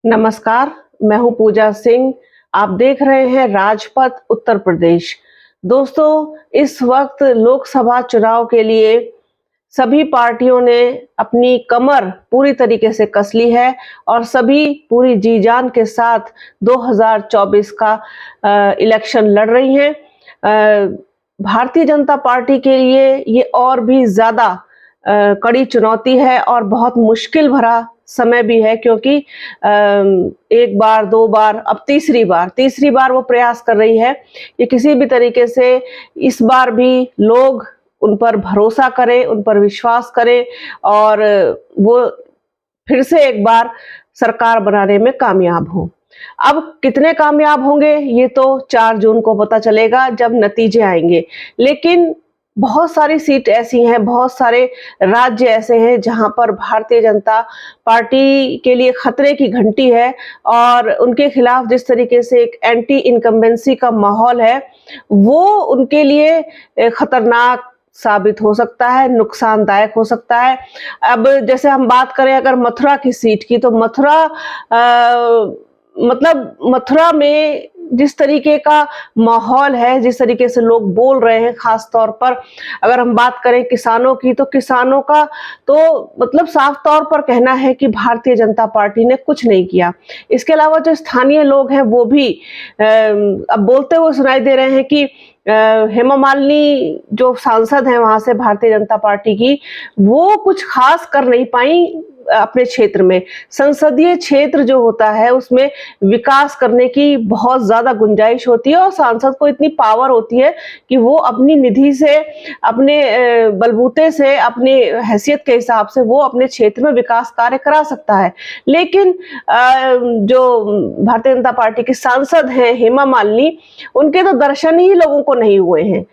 नमस्कार, मैं हूँ पूजा सिंह। आप देख रहे हैं राजपथ उत्तर प्रदेश। दोस्तों, इस वक्त लोकसभा चुनाव के लिए सभी पार्टियों ने अपनी कमर पूरी तरीके से कस ली है और सभी पूरी जी-जान के साथ 2024 का इलेक्शन लड़ रही हैं। भारतीय जनता पार्टी के लिए ये और भी ज़्यादा कड़ी चुनौती है और बहुत मुश्किल भरा समय भी है, क्योंकि एक बार, दो बार, अब तीसरी बार वो प्रयास कर रही है कि किसी भी तरीके से इस बार भी लोग उन पर भरोसा करें, उन पर विश्वास करें और वो फिर से एक बार सरकार बनाने में कामयाब हों। अब कितने कामयाब होंगे ये तो 4 जून को पता चलेगा जब नतीजे आएंगे। लेकिन बहुत सारी सीट ऐसी हैं, बहुत सारे राज्य ऐसे हैं जहां पर भारतीय जनता पार्टी के लिए खतरे की घंटी है और उनके खिलाफ जिस तरीके से एक एंटी इनकम्बेंसी का माहौल है, वो उनके लिए खतरनाक साबित हो सकता है, नुकसानदायक हो सकता है। अब जैसे हम बात करें अगर मथुरा की सीट की, तो मथुरा में जिस तरीके का माहौल है, जिस तरीके से लोग बोल रहे हैं, खास तौर पर अगर हम बात करें किसानों की, तो किसानों का तो साफ तौर पर कहना है कि भारतीय जनता पार्टी ने कुछ नहीं किया। इसके अलावा जो स्थानीय लोग हैं वो भी अब बोलते हुए सुनाई दे रहे हैं कि हेमा मालिनी जो सांसद हैं वहां से भारतीय जनता पार्टी की, वो कुछ खास कर नहीं पाई अपने क्षेत्र में। संसदीय क्षेत्र जो होता है उसमें विकास करने की बहुत ज्यादा गुंजाइश होती है और सांसद को इतनी पावर होती है कि वो अपनी निधि से, अपने बलबूते से, अपनी हैसियत के हिसाब से वो अपने क्षेत्र में विकास कार्य करा सकता है। लेकिन जो भारतीय जनता पार्टी की सांसद हैं हेमा मालिनी, उनके तो दर्शन ही लोगों को नहीं हुए हैं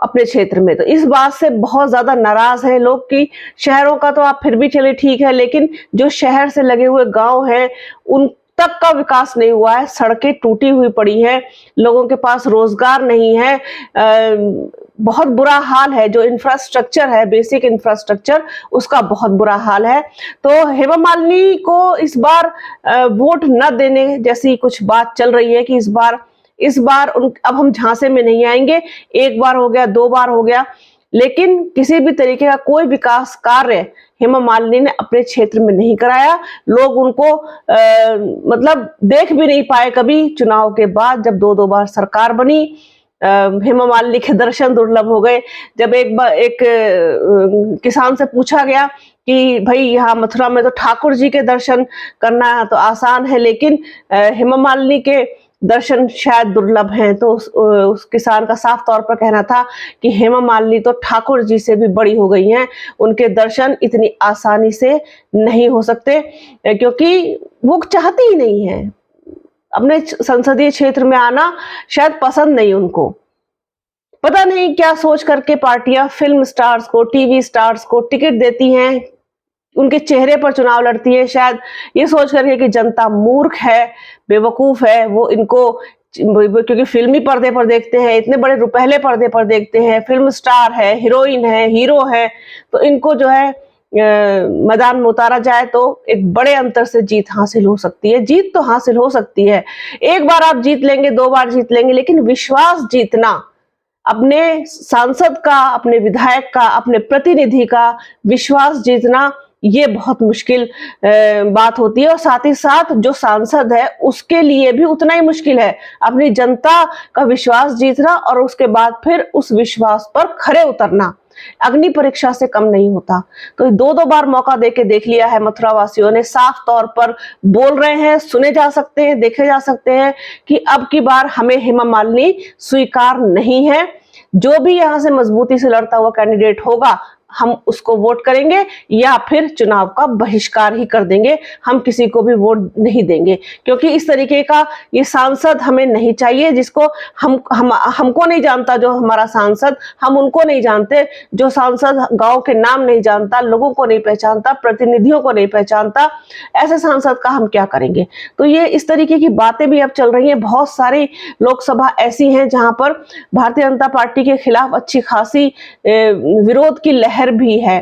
अपने क्षेत्र में। तो इस बात से बहुत ज्यादा नाराज हैं लोग कि शहरों का तो आप फिर भी चले ठीक है, लेकिन जो शहर से लगे हुए गांव हैं उन तक का विकास नहीं हुआ है। सड़कें टूटी हुई पड़ी हैं, लोगों के पास रोजगार नहीं है, बहुत बुरा हाल है। जो इंफ्रास्ट्रक्चर है, बेसिक इंफ्रास्ट्रक्चर, उसका बहुत बुरा हाल है। तो हेमा मालिनी को इस बार वोट न देने जैसी कुछ बात चल रही है कि इस बार अब हम झांसे में नहीं आएंगे। एक बार हो गया, दो बार हो गया, लेकिन किसी भी तरीके का कोई विकास कार्य हेमा मालिनी ने अपने क्षेत्र में नहीं कराया। लोग उनको देख भी नहीं पाए कभी। चुनाव के बाद जब दो बार सरकार बनी, हेमा मालिनी के दर्शन दुर्लभ हो गए। जब एक किसान से पूछा गया कि भाई यहाँ मथुरा में तो ठाकुर जी के दर्शन करना तो आसान है, लेकिन हेमा मालिनी के दर्शन शायद दुर्लभ हैं, तो उस किसान का साफ तौर पर कहना था कि हेमा मालिनी तो ठाकुर जी से भी बड़ी हो गई हैं, उनके दर्शन इतनी आसानी से नहीं हो सकते, क्योंकि वो चाहती ही नहीं है अपने संसदीय क्षेत्र में आना, शायद पसंद नहीं उनको। पता नहीं क्या सोच करके पार्टियां फिल्म स्टार्स को, टीवी स्टार्स को टिकट देती हैं, उनके चेहरे पर चुनाव लड़ती है, शायद ये सोच करके कि जनता मूर्ख है, बेवकूफ है, वो इनको क्योंकि फिल्मी पर्दे पर देखते हैं, इतने बड़े रुपहले पर्दे पर देखते हैं, फिल्म स्टार है, हीरोइन है, हीरो है, तो इनको जो है मैदान में उतारा जाए तो एक बड़े अंतर से जीत हासिल हो सकती है। जीत तो हासिल हो सकती है, एक बार आप जीत लेंगे, दो बार जीत लेंगे, लेकिन विश्वास जीतना, अपने सांसद का, अपने विधायक का, अपने प्रतिनिधि का विश्वास जीतना, ये बहुत मुश्किल बात होती है। और साथ ही साथ जो सांसद है उसके लिए भी उतना ही मुश्किल है अपनी जनता का विश्वास जीतना और उसके बाद फिर उस विश्वास पर खरे उतरना। अग्नि परीक्षा से कम नहीं होता। तो दो बार मौका देके देख लिया है मथुरा वासियों ने, साफ तौर पर बोल रहे हैं, सुने जा सकते हैं, देखे जा सकते हैं कि अब की बार हमें हेमा मालिनी स्वीकार नहीं है। जो भी यहां से मजबूती से लड़ता हुआ कैंडिडेट होगा, हम उसको वोट करेंगे या फिर चुनाव का बहिष्कार ही कर देंगे। हम किसी को भी वोट नहीं देंगे, क्योंकि इस तरीके का ये सांसद हमें नहीं चाहिए, जिसको हमको नहीं जानता जो हमारा सांसद, हम उनको नहीं जानते जो सांसद गांव के नाम नहीं जानता, लोगों को नहीं पहचानता, प्रतिनिधियों को नहीं पहचानता, ऐसे सांसद का हम क्या करेंगे। तो ये इस तरीके की बातें भी अब चल रही हैं। बहुत सारी लोकसभा ऐसी हैं जहां पर भारतीय जनता पार्टी के खिलाफ अच्छी खासी विरोध की लहर भी है।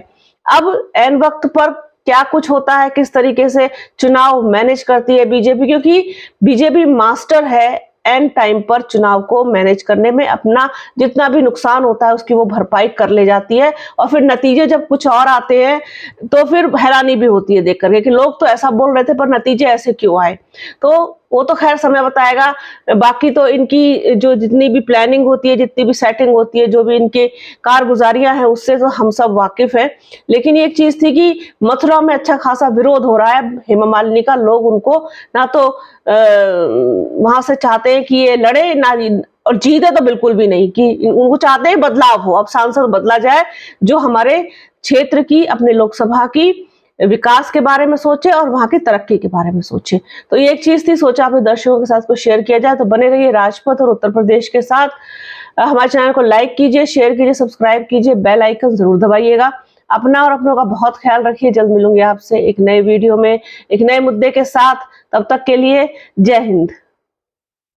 अब ऐन वक्त पर क्या कुछ होता है, किस तरीके से चुनाव मैनेज करती है बीजेपी, क्योंकि बीजेपी मास्टर है एंड टाइम पर चुनाव को मैनेज करने में। अपना जितना भी नुकसान होता है उसकी वो भरपाई कर ले जाती है, और फिर नतीजे जब कुछ और आते हैं तो फिर हैरानी भी होती है देख करके कि लोग तो ऐसा बोल रहे थे पर नतीजे ऐसे क्यों आए। तो वो तो खैर समय बताएगा। बाकी तो इनकी जो जितनी भी प्लानिंग होती है, जितनी भी सेटिंग होती है, जो भी इनके कारगुजारियां हैं, उससे तो हम सब वाकिफ हैं। लेकिन एक चीज थी कि मथुरा में अच्छा खासा विरोध हो रहा है हेमा मालिनी का। लोग उनको ना तो वहां से चाहते हैं कि ये लड़े ना, और जीते तो बिल्कुल भी नहीं, कि उनको चाहते हैं बदलाव हो, अब सांसद बदला जाए जो हमारे क्षेत्र की, अपने लोकसभा की विकास के बारे में सोचे और वहां की तरक्की के बारे में सोचे। तो ये एक चीज थी, सोचा अपने दर्शकों के साथ को शेयर किया जाए। तो बने रहिए राजपथ और उत्तर प्रदेश के साथ। हमारे चैनल को लाइक कीजिए, शेयर कीजिए, सब्सक्राइब कीजिए, बेल आइकन जरूर दबाइएगा। अपना और अपनों का बहुत ख्याल रखिए। जल्द मिलूंगी आपसे एक नए वीडियो में एक नए मुद्दे के साथ। तब तक के लिए जय हिंद।